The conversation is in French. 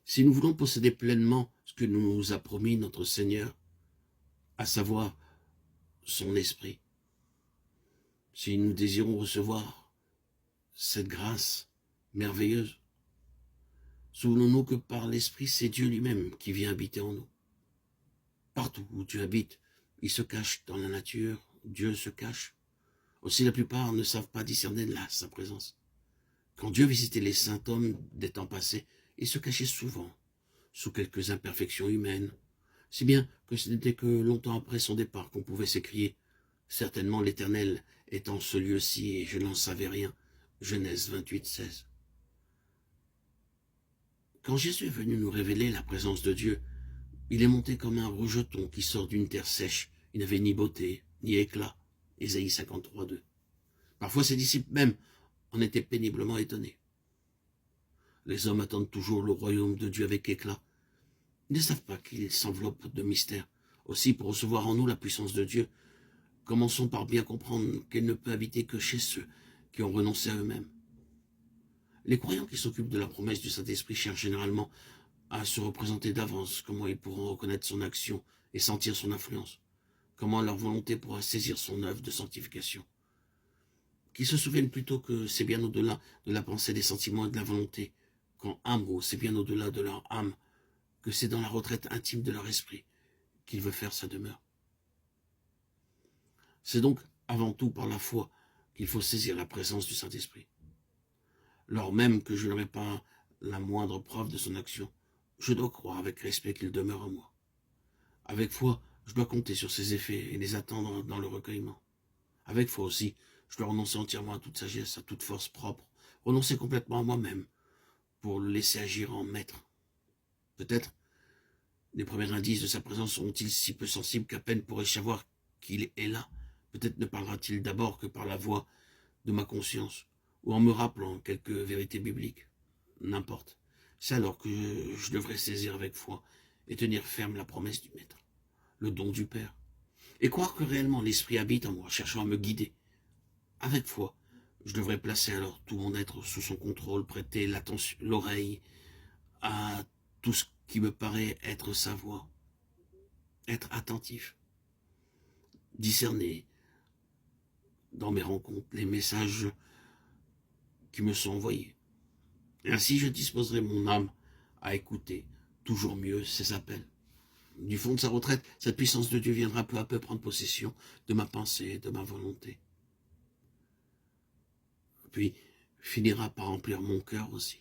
Si nous voulons posséder pleinement ce que nous a promis notre Seigneur, à savoir son esprit, si nous désirons recevoir cette grâce merveilleuse, souvenons-nous que par l'esprit, c'est Dieu lui-même qui vient habiter en nous. Partout où Dieu habite, il se cache dans la nature, Dieu se cache. Aussi la plupart ne savent pas discerner là sa présence. Quand Dieu visitait les saints hommes des temps passés, il se cachait souvent sous quelques imperfections humaines, si bien que ce n'était que longtemps après son départ qu'on pouvait s'écrier « Certainement l'Éternel est en ce lieu-ci et je n'en savais rien » Genèse 28, 16. Quand Jésus est venu nous révéler la présence de Dieu, il est monté comme un rejeton qui sort d'une terre sèche. Il n'avait ni beauté, ni éclat. Ésaïe 53, 2. Parfois ses disciples même en étaient péniblement étonnés. Les hommes attendent toujours le royaume de Dieu avec éclat. Ils ne savent pas qu'il s'enveloppe de mystère. Aussi, pour recevoir en nous la puissance de Dieu, commençons par bien comprendre qu'elle ne peut habiter que chez ceux qui ont renoncé à eux-mêmes. Les croyants qui s'occupent de la promesse du Saint-Esprit cherchent généralement à se représenter d'avance comment ils pourront reconnaître son action et sentir son influence, comment leur volonté pourra saisir son œuvre de sanctification. Qu'ils se souviennent plutôt que c'est bien au-delà de la pensée, des sentiments et de la volonté, quand un mot, c'est bien au-delà de leur âme, que c'est dans la retraite intime de leur esprit qu'il veut faire sa demeure. C'est donc avant tout par la foi qu'il faut saisir la présence du Saint-Esprit. Lors même que je n'aurai pas la moindre preuve de son action, je dois croire avec respect qu'il demeure en moi. Avec foi, je dois compter sur ses effets et les attendre dans le recueillement. Avec foi aussi, je dois renoncer entièrement à toute sagesse, à toute force propre, renoncer complètement à moi-même pour le laisser agir en maître. Peut-être les premiers indices de sa présence seront-ils si peu sensibles qu'à peine pourrais-je savoir qu'il est là. Peut-être ne parlera-t-il d'abord que par la voix de ma conscience, ou en me rappelant quelques vérités bibliques. N'importe. C'est alors que je devrais saisir avec foi et tenir ferme la promesse du Maître, le don du Père, et croire que réellement l'Esprit habite en moi, cherchant à me guider. Avec foi, je devrais placer alors tout mon être sous son contrôle, prêter l'attention, l'oreille à tout ce qui me paraît être sa voix, être attentif, discerner dans mes rencontres les messages qui me sont envoyés. Et ainsi, je disposerai mon âme à écouter toujours mieux ses appels. Du fond de sa retraite, cette puissance de Dieu viendra peu à peu prendre possession de ma pensée et de ma volonté. Puis finira par remplir mon cœur aussi.